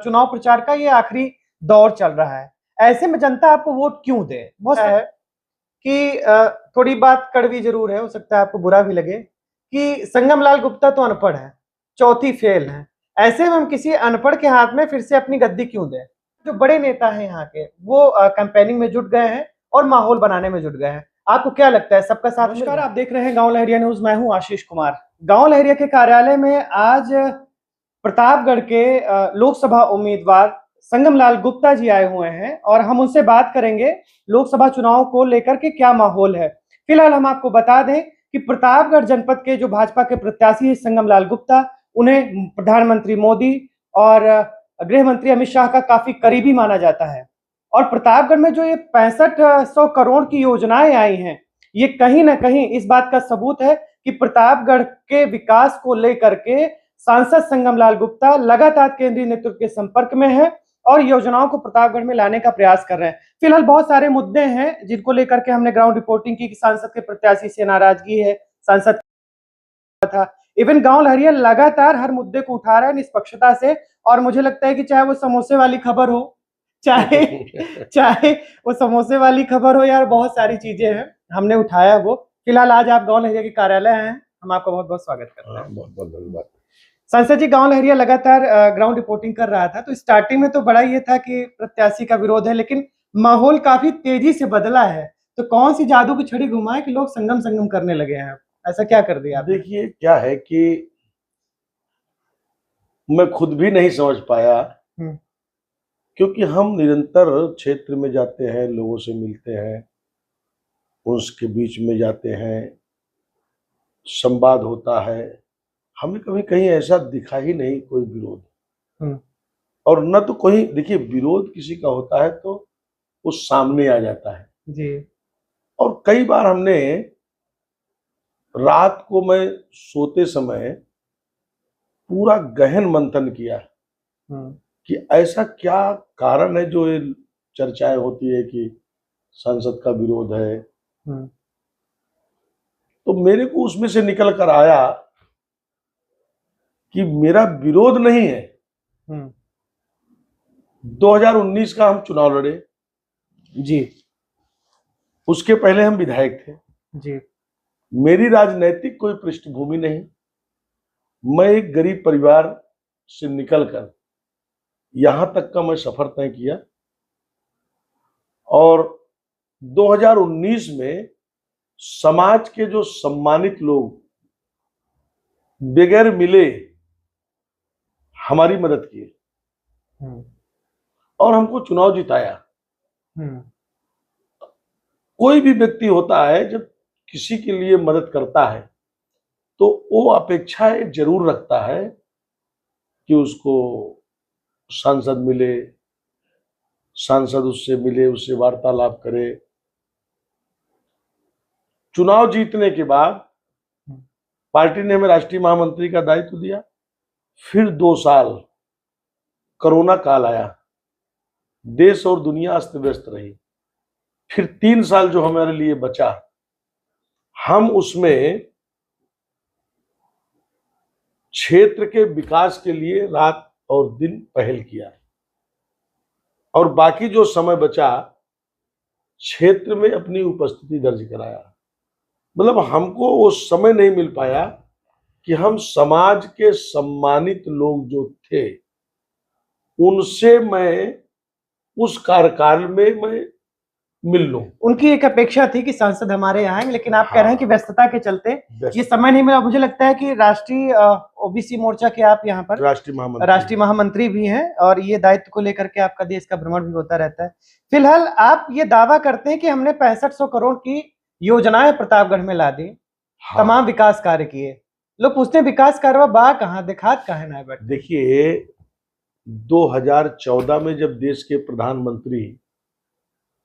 चुनाव प्रचार का ये आखिरी दौर चल रहा है। ऐसे में जनता आपको वोट क्यों दे? बहुत है कि थोड़ी बात कड़वी जरूर है, हो सकता है आपको बुरा भी लगे, कि संगमलाल गुप्ता तो अनपढ़ है, चौथी फेल है। ऐसे में हम किसी अनपढ़ के हाथ में फिर से अपनी गद्दी क्यों दें? जो बड़े नेता हैं यहाँ के, वो कैंपेनिंग में जुट गए हैं और माहौल बनाने में जुट गए हैं। आपको क्या लगता है, सबका साथ? नमस्कार, आप देख रहे हैं गांव लहरिया न्यूज। मैं हूं आशीष कुमार। गांव लहरिया के कार्यालय में आज प्रतापगढ़ के लोकसभा उम्मीदवार संगमलाल गुप्ता जी आए हुए हैं और हम उनसे बात करेंगे लोकसभा चुनाव को लेकर के क्या माहौल है। फिलहाल हम आपको बता दें कि प्रतापगढ़ जनपद के जो भाजपा के प्रत्याशी है संगमलाल गुप्ता, उन्हें प्रधानमंत्री मोदी और गृह मंत्री अमित शाह का काफी करीबी माना जाता है। और प्रतापगढ़ में जो ये 6500 करोड़ की योजनाएं आई हैं, ये कहीं ना कहीं इस बात का सबूत है कि प्रतापगढ़ के विकास को लेकर के सांसद संगमलाल गुप्ता लगातार केंद्रीय नेतृत्व के संपर्क में है और योजनाओं को प्रतापगढ़ में लाने का प्रयास कर रहे हैं। फिलहाल बहुत सारे मुद्दे हैं जिनको लेकर के हमने ग्राउंड रिपोर्टिंग की कि सांसद के प्रत्याशी से नाराजगी है, सांसद था। इवन गांव लहरिया लगातार हर मुद्दे को उठा रहा है निष्पक्षता से, और मुझे लगता है कि चाहे वो समोसे वाली खबर हो, चाहे चाहे वो समोसे वाली खबर हो, यार बहुत सारी चीजें हैं हमने उठाया वो। फिलहाल आज आप गांव लहरिया के कार्यालय हैं, हम आपका बहुत बहुत स्वागत करते हैं। बहुत बहुत धन्यवाद। सांसद जी, गांव लहरिया लगातार ग्राउंड रिपोर्टिंग कर रहा था, तो स्टार्टिंग में तो बड़ा ये था कि प्रत्याशी का विरोध है, लेकिन माहौल काफी तेजी से बदला है। तो कौन सी जादू की छड़ी घुमाए कि लोग संगम संगम करने लगे हैं? ऐसा क्या कर दिया आपने? देखिए, क्या है कि मैं खुद भी नहीं समझ पाया, क्योंकि हम निरंतर क्षेत्र में जाते हैं, लोगों से मिलते हैं, उसके बीच में जाते हैं, संवाद होता है। हमें कभी कहीं ऐसा दिखा ही नहीं कोई विरोध, और न तो कोई, देखिए विरोध किसी का होता है तो वो सामने आ जाता है जी। और कई बार हमने रात को, मैं सोते समय पूरा गहन मंथन किया कि ऐसा क्या कारण है जो ये चर्चाएं होती है कि संसद का विरोध है। तो मेरे को उसमें से निकल कर आया कि मेरा विरोध नहीं है। 2019 का हम चुनाव लड़े जी, उसके पहले हम विधायक थे जी। मेरी राजनैतिक कोई पृष्ठभूमि नहीं। मैं एक गरीब परिवार से निकलकर यहां तक का मैं सफर तय किया, और 2019 में समाज के जो सम्मानित लोग बगैर मिले हमारी मदद किए और हमको चुनाव जिताया। कोई भी व्यक्ति होता है जब किसी के लिए मदद करता है तो वो अपेक्षाएं जरूर रखता है कि उसको सांसद मिले, सांसद उससे मिले, उससे वार्तालाप करे। चुनाव जीतने के बाद पार्टी ने हमें राष्ट्रीय महामंत्री का दायित्व दिया। फिर 2 साल कोरोना काल आया, देश और दुनिया अस्त व्यस्त रही। फिर 3 साल जो हमारे लिए बचा, हम उसमें क्षेत्र के विकास के लिए रात और दिन पहल किया, और बाकी जो समय बचा क्षेत्र में अपनी उपस्थिति दर्ज कराया। मतलब हमको वो समय नहीं मिल पाया कि हम समाज के सम्मानित लोग जो थे उनसे मैं उस कार्यकाल में मैं मिल लूं। उनकी एक अपेक्षा थी कि सांसद हमारे यहाँ आएंगे, लेकिन आप कह रहे हैं कि व्यस्तता के चलते ये समय नहीं मिला। मुझे लगता है कि राष्ट्रीय ओबीसी मोर्चा के आप यहाँ पर राष्ट्रीय महामंत्री भी हैं और ये दायित्व को लेकर के आपका देश का भ्रमण भी होता रहता है। फिलहाल आप ये दावा करते हैं कि हमने 6500 करोड़ की योजनाएं प्रतापगढ़ में ला दी, तमाम विकास कार्य किए। लोग पूछते हैं विकास कार्य बा कहाँ, दिखात कहाँ ना है? देखिए, 2014 में जब देश के प्रधानमंत्री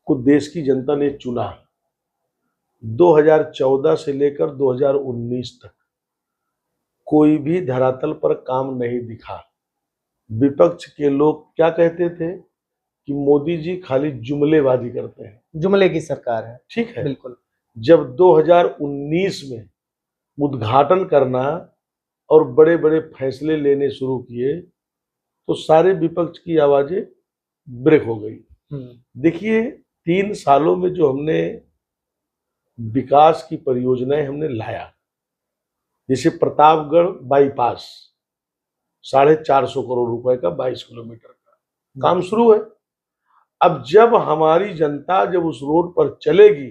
को देश की जनता ने चुना, 2014 से लेकर 2019 तक कोई भी धरातल पर काम नहीं दिखा। विपक्ष के लोग क्या कहते थे कि मोदी जी खाली जुमलेबाजी करते हैं, जुमले की सरकार है। ठीक है, बिल्कुल। जब 2019 में उद्घाटन करना और बड़े बड़े फैसले लेने शुरू किए तो सारे विपक्ष की आवाजें ब्रेक हो गई। देखिए 3 सालों में जो हमने विकास की परियोजनाएं हमने लाया, जैसे प्रतापगढ़ बाईपास 450 करोड़ रुपए का 22 किलोमीटर का काम शुरू है। अब जब हमारी जनता जब उस रोड पर चलेगी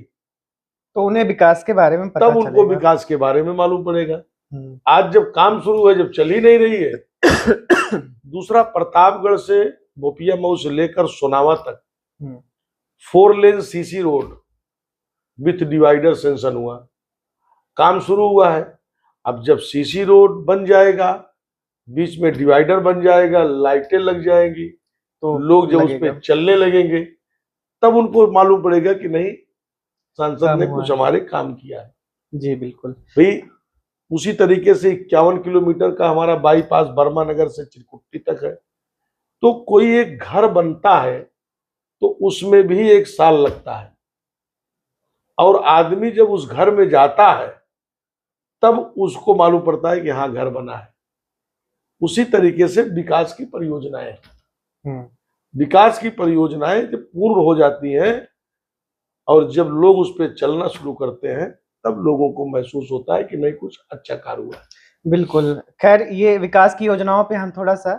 तो उन्हें विकास के बारे में पता तब उनको चलेगा। विकास के बारे में मालूम पड़ेगा। आज जब काम शुरू है, जब चल ही नहीं रही है। दूसरा, प्रतापगढ़ से बोपिया मऊ से लेकर सोनावा तक 4 lane CC road with divider sanction हुआ, काम शुरू हुआ है। अब जब सीसी रोड बन जाएगा, बीच में डिवाइडर बन जाएगा, लाइटें लग जाएंगी, तो लोग जब उस पर चलने लगेंगे तब उनको मालूम पड़ेगा कि नहीं, सांसद ने कुछ हमारे काम किया है। जी बिल्कुल भाई, उसी तरीके से 51 किलोमीटर का हमारा बाईपास बर्मा नगर से चिरकुट्टी तक है। तो कोई एक घर बनता है तो उसमें भी 1 साल लगता है, और आदमी जब उस घर में जाता है तब उसको मालूम पड़ता है कि हाँ घर बना है। उसी तरीके से विकास की परियोजनाएं, विकास की परियोजनाएं जब पूर्ण हो जाती हैं और जब लोग उस पर चलना शुरू करते हैं तब लोगों को महसूस होता है कि नहीं, कुछ अच्छा कार्य हुआ है। बिल्कुल। खैर, ये विकास की योजनाओं पे हम थोड़ा सा,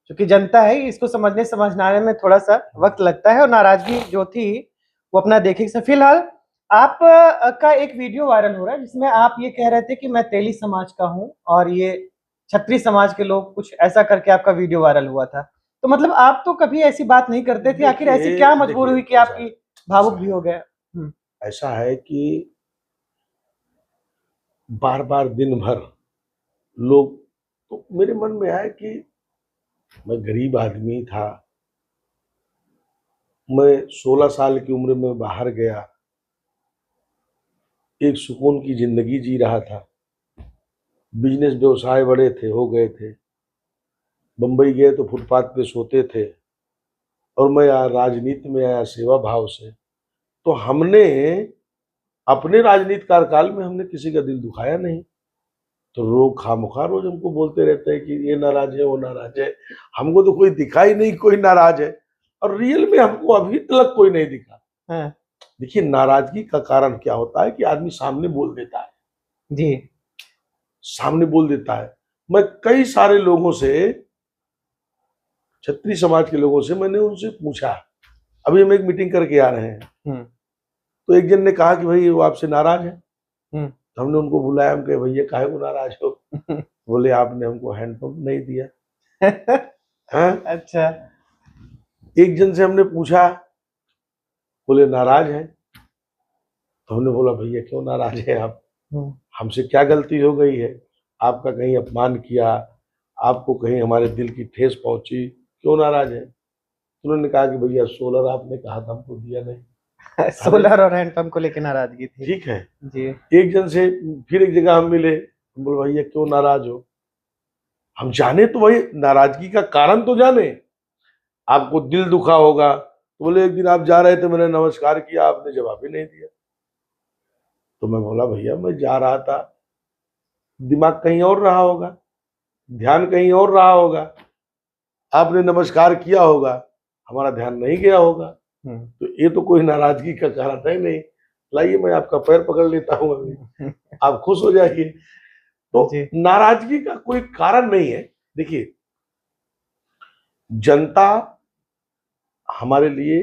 क्योंकि जनता है, इसको समझने में थोड़ा सा वक्त लगता है और नाराजगी जो थी वो अपना देखेगी। फिलहाल आप का एक वीडियो वायरल हो रहा है जिसमें आप ये कह रहे थे कि मैं तेली समाज का हूँ और ये छत्री समाज के लोग, कुछ ऐसा करके आपका वीडियो वायरल हुआ था। तो मतलब आप तो कभी ऐसी बात नहीं करते थे, आखिर ऐसी क्या मजबूरी हुई कि आपकी भावुक भी हो गए? ऐसा है कि बार बार दिन भर लोग, तो मेरे मन में आया कि मैं गरीब आदमी था, मैं 16 साल की उम्र में बाहर गया, एक सुकून की जिंदगी जी रहा था, बिजनेस व्यवसाय बड़े थे, हो गए थे, बंबई गए तो फुटपाथ पे सोते थे, और मैं राजनीति में आया सेवा भाव से। तो हमने अपने राजनीति कार्यकाल में हमने किसी का दिल दुखाया नहीं। तो लोग खामखा रोज हमको बोलते रहते हैं कि ये नाराज है, वो नाराज है। हमको तो कोई दिखा ही नहीं कोई नाराज है, और रियल में हमको अभी तक कोई नहीं दिखा। देखिए, नाराजगी का कारण क्या होता है कि आदमी सामने बोल देता है। जी, सामने बोल देता है। मैं कई सारे लोगों से, छत्री समाज के लोगों से, मैंने उनसे पूछा, अभी हम एक मीटिंग करके आ रहे हैं, तो एक जन ने कहा कि भाई वो आपसे नाराज है। तो हमने उनको बुलाया, हम कहे भैया काहे को नाराज हो? बोले आपने हमको हैंडपंप नहीं दिया। हाँ? अच्छा। एक जन से हमने पूछा, बोले नाराज है। तो हमने बोला भैया क्यों नाराज है आप? हमसे क्या गलती हो गई है? आपका कहीं अपमान किया, आपको कहीं हमारे दिल की ठेस पहुंची, क्यों नाराज है? उन्होंने कहा कि भैया सोलर आपने कहा था, हमको दिया नहीं। सोलर और हैंडपंप को लेकर नाराजगी थी। ठीक है जी। एक जन से फिर एक जगह हम मिले, हम बोले भैया क्यों नाराज हो? हम जाने तो वही नाराजगी का कारण तो जाने, आपको दिल दुखा होगा। तो बोले एक दिन आप जा रहे थे, मैंने नमस्कार किया, आपने जवाब ही नहीं दिया। तो मैं बोला भैया मैं जा रहा था, दिमाग कहीं और रहा होगा, ध्यान कहीं और रहा होगा, आपने नमस्कार किया होगा, हमारा ध्यान नहीं गया होगा। तो ये तो कोई नाराजगी का कारण है नहीं। लाइए मैं आपका पैर पकड़ लेता हूँ अभी, आप खुश हो जाइए। तो नाराजगी का कोई कारण नहीं है। देखिए, जनता हमारे लिए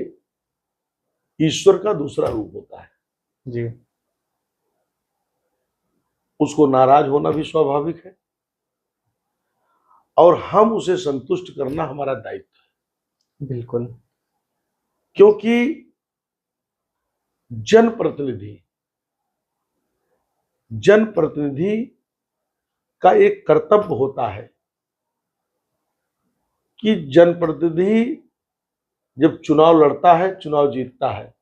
ईश्वर का दूसरा रूप होता है जी। उसको नाराज होना भी स्वाभाविक है, और हम उसे संतुष्ट करना हमारा दायित्व है। बिल्कुल। क्योंकि जनप्रतिनिधि का एक कर्तव्य होता है कि जनप्रतिनिधि जब चुनाव लड़ता है, चुनाव जीतता है,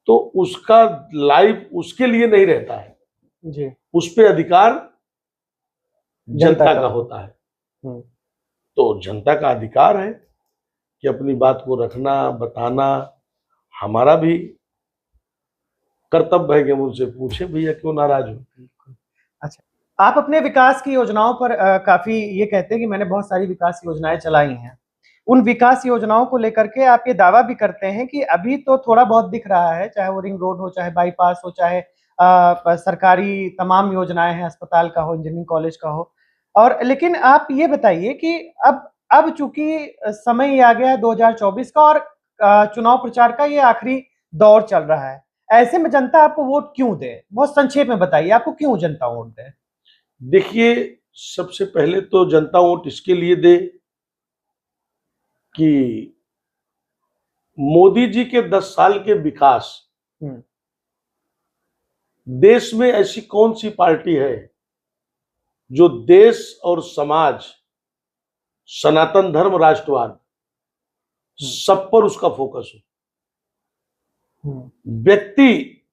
तो उसका लाइफ उसके लिए नहीं रहता है जी। उस पे अधिकार जनता का होता है। तो जनता का अधिकार है कि अपनी बात को रखना, बताना। हमारा भी कर्तव्य है कि हम उनसे पूछे भैया क्यों नाराज हो। अच्छा, आप अपने विकास की योजनाओं पर काफी ये कहते हैं कि मैंने बहुत सारी विकास योजनाएं चलाई हैं, उन विकास योजनाओं को लेकर के आप ये दावा भी करते हैं कि अभी तो थोड़ा बहुत दिख रहा है, चाहे वो रिंग रोड हो, चाहे बाईपास हो, चाहे सरकारी तमाम योजनाएं हैं, अस्पताल का हो, इंजीनियरिंग कॉलेज का हो। और लेकिन आप ये बताइए कि अब चूंकि समय ये आ गया है 2024 का और चुनाव प्रचार का ये आखिरी दौर चल रहा है, ऐसे में जनता आपको वोट क्यों दे? बहुत संक्षेप में बताइए, आपको क्यों जनता वोट दे? देखिए, सबसे पहले तो जनता वोट इसके लिए दे कि मोदी जी के 10 साल के विकास, देश में ऐसी कौन सी पार्टी है जो देश और समाज, सनातन धर्म, राष्ट्रवाद सब पर उसका फोकस हो। व्यक्ति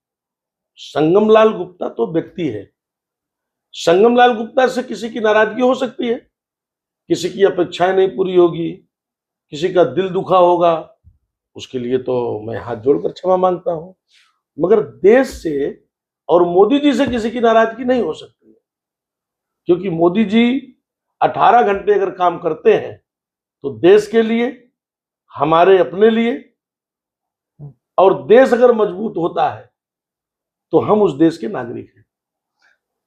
संगमलाल गुप्ता तो व्यक्ति है। संगमलाल गुप्ता से किसी की नाराजगी हो सकती है, किसी की अपेक्षाएं नहीं पूरी होगी, किसी का दिल दुखा होगा, उसके लिए तो मैं हाथ जोड़कर क्षमा मांगता हूं। मगर देश से और मोदी जी से किसी की नाराजगी नहीं हो सकती है, क्योंकि मोदी जी 18 घंटे अगर काम करते हैं तो देश के लिए, हमारे अपने लिए, और देश अगर मजबूत होता है तो हम उस देश के नागरिक हैं।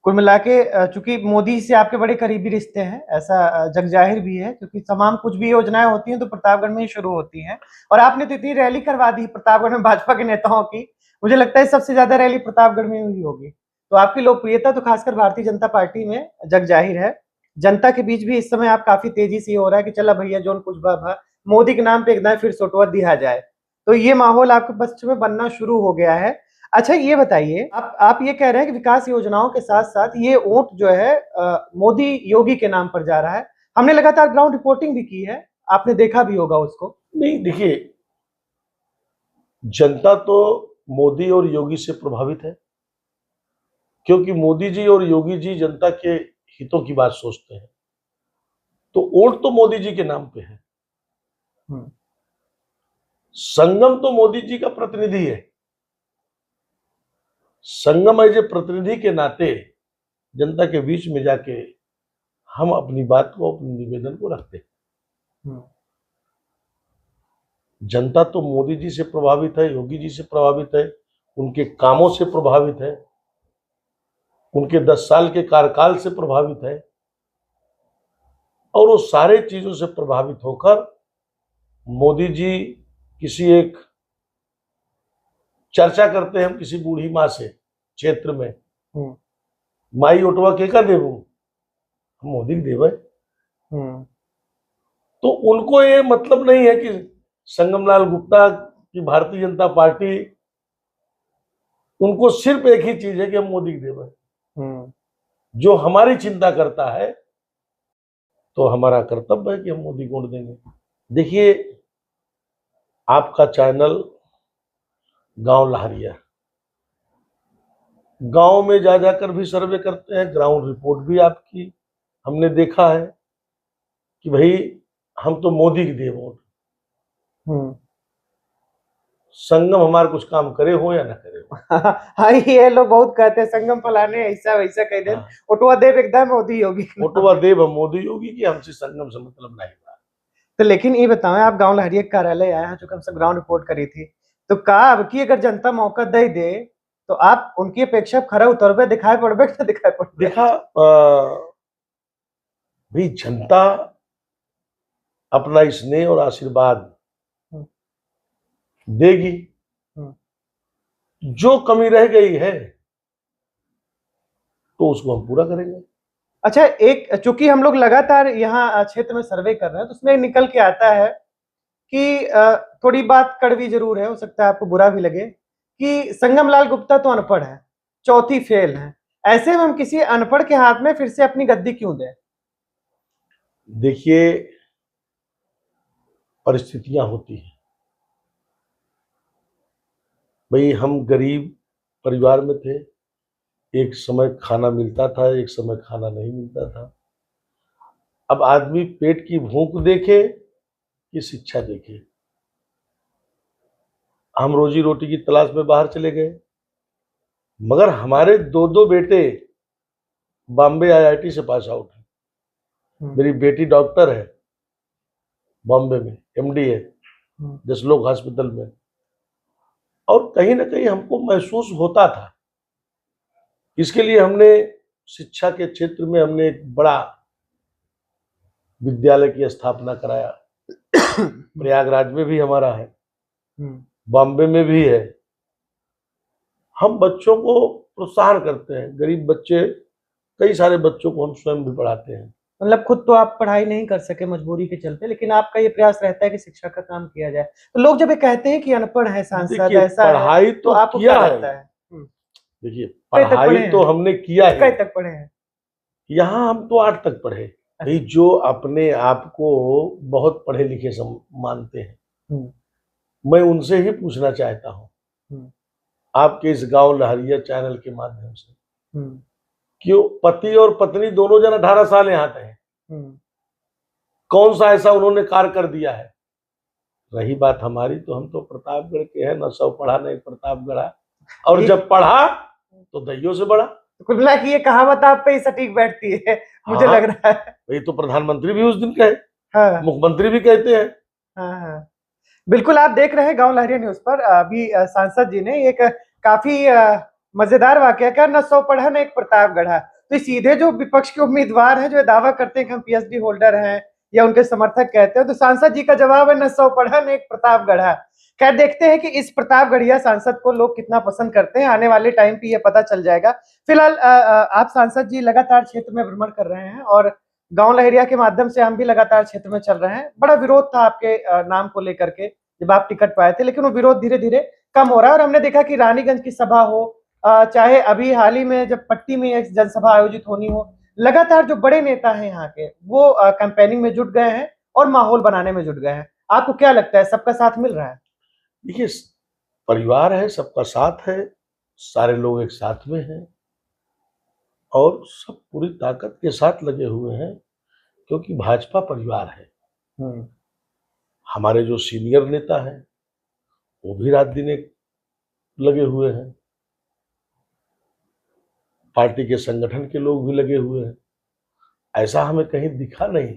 कुल मिला के चूंकि मोदी से आपके बड़े करीबी रिश्ते हैं, ऐसा जग जाहिर भी है, क्योंकि तमाम कुछ भी योजनाएं होती हैं तो प्रतापगढ़ में ही शुरू होती हैं। और आपने तो इतनी रैली करवा दी प्रतापगढ़ में भाजपा के नेताओं की, मुझे लगता है सबसे ज्यादा रैली प्रतापगढ़ में हुई होगी। तो आपकी लोकप्रियता तो खासकर भारतीय जनता पार्टी में जग जाहिर है। जनता के बीच भी इस समय आप काफी तेजी से हो रहा है कि चला भैया जोन कुछ भा मोदी के नाम पे एकदम फिर सोटवा दिया जाए, तो ये माहौल आपके पक्ष में बनना शुरू हो गया है। अच्छा ये बताइए, आप ये कह रहे हैं कि विकास योजनाओं के साथ साथ ये वोट जो है मोदी योगी के नाम पर जा रहा है। हमने लगातार ग्राउंड रिपोर्टिंग भी की है, आपने देखा भी होगा उसको। नहीं, देखिए, जनता तो मोदी और योगी से प्रभावित है, क्योंकि मोदी जी और योगी जी जनता के हितों की बात सोचते हैं, तो वोट तो मोदी जी के नाम पे है। संगम तो मोदी जी का प्रतिनिधि है। संगम एज ए प्रतिनिधि के नाते जनता के बीच में जाके हम अपनी बात को, अपने निवेदन को रखते हैं। जनता तो मोदी जी से प्रभावित है, योगी जी से प्रभावित है, उनके कामों से प्रभावित है, उनके 10 साल के कार्यकाल से प्रभावित है, और वो सारे चीजों से प्रभावित होकर मोदी जी किसी एक, चर्चा करते हैं हम किसी बूढ़ी माँ से क्षेत्र में, माई ओटवा के का देवू, हम मोदी देव है। तो उनको ये मतलब नहीं है कि संगमलाल गुप्ता की भारतीय जनता पार्टी, उनको सिर्फ एक ही चीज है कि हम मोदी देव है। जो हमारी चिंता करता है तो हमारा कर्तव्य है कि हम मोदी को वोट देंगे। देखिए, आपका चैनल गांव लहरिया, गांव में जा जाकर भी सर्वे करते हैं, ग्राउंड रिपोर्ट भी आपकी हमने देखा है कि भाई हम तो मोदी की दे वोट। संगम हमारा कुछ काम करे हो या ना करे हो। हाँ, ये लोग बहुत कहते हैं संगम फलाने ऐसा वैसा कह दे, ओटवा देव एकदम मोदी योगी, ओटवा देव मोदी योगी की, हमसे संगम से मतलब नहीं बा। तो लेकिन ये बताएं, आप गांव लहरिया कार्यालय आए हैं, चूंकि हमसे ग्राउंड रिपोर्ट करी थी, तो का अब की अगर जनता मौका दे दे तो आप उनकी अपेक्षा खरा उतरबे, दिखाई पड़बे कि दिखाई पड़बे? देखा भाई, जनता अपना स्नेह और आशीर्वाद देगी। जो कमी रह गई है तो उसको हम पूरा करेंगे। अच्छा, एक चूंकि हम लोग लगातार यहाँ क्षेत्र में सर्वे कर रहे हैं, तो उसमें निकल के आता है कि थोड़ी बात कड़वी जरूर है, हो सकता है आपको बुरा भी लगे, कि संगमलाल गुप्ता तो अनपढ़ है, चौथी फेल है, ऐसे में हम किसी अनपढ़ के हाथ में फिर से अपनी गद्दी क्यों दें? देखिए, परिस्थितियां होती हैं भाई, हम गरीब परिवार में थे, एक समय खाना मिलता था, एक समय खाना नहीं मिलता था। अब आदमी पेट की भूख देखे कि शिक्षा देखे। हम रोजी रोटी की तलाश में बाहर चले गए, मगर हमारे दो बेटे बॉम्बे आईआईटी से पास आउट है। मेरी बेटी डॉक्टर है, बॉम्बे में MD है हम्म, जसलोक हॉस्पिटल में। और कहीं ना कहीं हमको महसूस होता था, इसके लिए हमने शिक्षा के क्षेत्र में हमने एक बड़ा विद्यालय की स्थापना कराया। प्रयागराज में भी हमारा है, हम्म, बॉम्बे में भी है। हम बच्चों को प्रोत्साहन करते हैं, गरीब बच्चे, कई सारे बच्चों को हम स्वयं भी पढ़ाते हैं। मतलब खुद तो आप पढ़ाई नहीं कर सके मजबूरी के चलते, लेकिन आपका ये प्रयास रहता है कि शिक्षा का काम किया जाए। तो लोग जब ये कहते हैं कि अनपढ़ है सांसद, देखिए ऐसा है, पढ़ाई तो तो आपको किया क्या है, लगता है? देखिए कई तक पढ़ाई पढ़े तो हैं? हमने किया है। कई तक पढ़े हैं? यहाँ हम तो 8 तक पढ़े। भाई जो अपने आप को बहुत पढ़े लिखे मानते हैं, हम्म, मैं उनसे ही पूछना चाहता हूँ, हम्म, आपके इस गांव लहरिया चैनल के माध्यम से, हम्म, क्यों पति और पत्नी दोनों जन 18 साल यहाँ थे, हम्म, कौन सा ऐसा उन्होंने कार्य कर दिया है? रही बात हमारी, तो हम तो प्रतापगढ़ के हैं, न सौ पढ़ा न प्रतापगढ़ा, और ये- जब पढ़ा तो दैयों से बड़ा। कुल मिला के ये कहावत आप पे ही सटीक बैठती है, मुझे हाँ, लग रहा है। वही तो प्रधानमंत्री भी उस दिन कहे, हाँ, मुख्यमंत्री भी कहते हैं। हाँ, हाँ। बिल्कुल, आप देख रहे हैं गांव लहरिया न्यूज पर। अभी सांसद जी ने एक काफी मजेदार वाकया कहा, न सौ पढ़ा न एक प्रताप गढ़ा। तो सीधे जो विपक्ष के उम्मीदवार हैं जो ये दावा करते हैं कि हम PhD होल्डर हैं या उनके समर्थक कहते हैं, तो सांसद जी का जवाब है, न सौ पढ़ा न एक प्रताप गढ़ा। खैर, देखते हैं कि इस प्रतापगढ़िया सांसद को लोग कितना पसंद करते हैं। आने वाले टाइम पे ये पता चल जाएगा। फिलहाल आप सांसद जी लगातार क्षेत्र में भ्रमण कर रहे हैं और गांव लहरिया के माध्यम से हम भी लगातार क्षेत्र में चल रहे हैं। बड़ा विरोध था आपके नाम को लेकर के जब आप टिकट पाए थे, लेकिन वो विरोध धीरे धीरे कम हो रहा है और हमने देखा कि रानीगंज की सभा हो, चाहे अभी हाल ही में जब पट्टी में एक जनसभा आयोजित होनी हो, लगातार जो बड़े नेता हैं यहाँ के वो कैंपेनिंग में जुट गए हैं और माहौल बनाने में जुट गए हैं। आपको क्या लगता है, सबका साथ मिल रहा है? देखिए परिवार है, सबका साथ है, सारे लोग एक साथ में हैं और सब पूरी ताकत के साथ लगे हुए हैं, क्योंकि भाजपा परिवार है। हमारे जो सीनियर नेता हैं वो भी रात दिन एक लगे हुए हैं, पार्टी के संगठन के लोग भी लगे हुए हैं। ऐसा हमें कहीं दिखा नहीं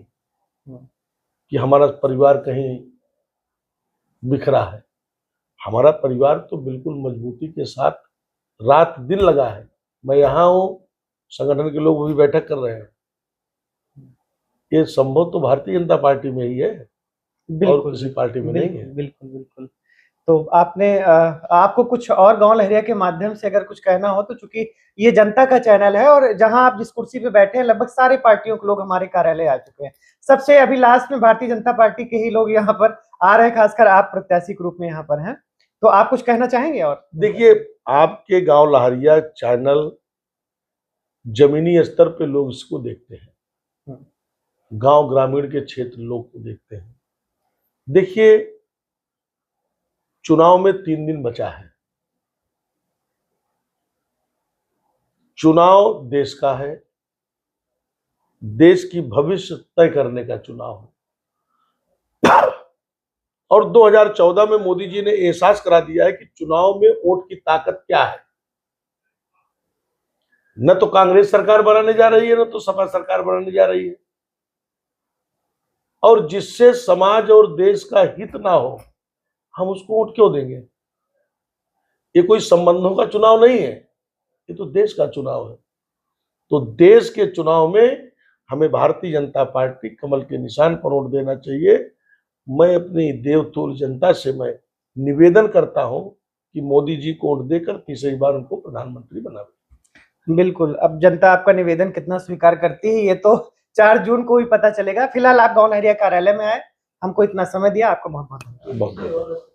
कि हमारा परिवार कहीं बिखरा है। हमारा परिवार तो बिल्कुल मजबूती के साथ रात दिन लगा है। मैं यहाँ हूँ, संगठन के लोग भी बैठक कर रहे हैं। ये संभव तो भारतीय जनता पार्टी में ही है और किसी पार्टी में नहीं है। बिल्कुल बिल्कुल। तो आपने आपको कुछ और गांव लहरिया के माध्यम से अगर कुछ कहना हो, तो चूंकि ये जनता का चैनल है और जहां आप जिस कुर्सी पे बैठे हैं लगभग सारे पार्टियों के लोग हमारे कार्यालय आ चुके हैं। सबसे अभी लास्ट में भारतीय जनता पार्टी के ही लोग यहाँ पर आ रहे हैं, खासकर आप प्रत्याशी के रूप में यहाँ पर हैं। तो आप कुछ कहना चाहेंगे? और देखिए आपके गांव लहरिया चैनल जमीनी स्तर पे लोग इसको देखते हैं, गांव ग्रामीण के क्षेत्र लोग को देखते हैं। देखिए चुनाव में 3 दिन बचा है। चुनाव देश का है, देश की भविष्य तय करने का चुनाव है। और 2014 में मोदी जी ने एहसास करा दिया है कि चुनाव में वोट की ताकत क्या है। न तो कांग्रेस सरकार बनाने जा रही है, न तो सपा सरकार बनाने जा रही है। और जिससे समाज और देश का हित ना हो, हम उसको वोट क्यों देंगे? ये कोई संबंधों का चुनाव नहीं है, ये तो देश का चुनाव है। तो देश के चुनाव में हमें भारतीय जनता पार्टी कमल के निशान पर वोट देना चाहिए। मैं अपनी देवतुल्य जनता से मैं निवेदन करता हूं कि मोदी जी को वोट देकर तीसरी बार उनको प्रधानमंत्री बनावे। बिल्कुल, अब जनता आपका निवेदन कितना स्वीकार करती है ये तो 4 जून को ही पता चलेगा। फिलहाल आप गांव लहरिया कार्यालय में आए, हमको इतना समय दिया, आपको बहुत बहुत धन्यवाद। बहुत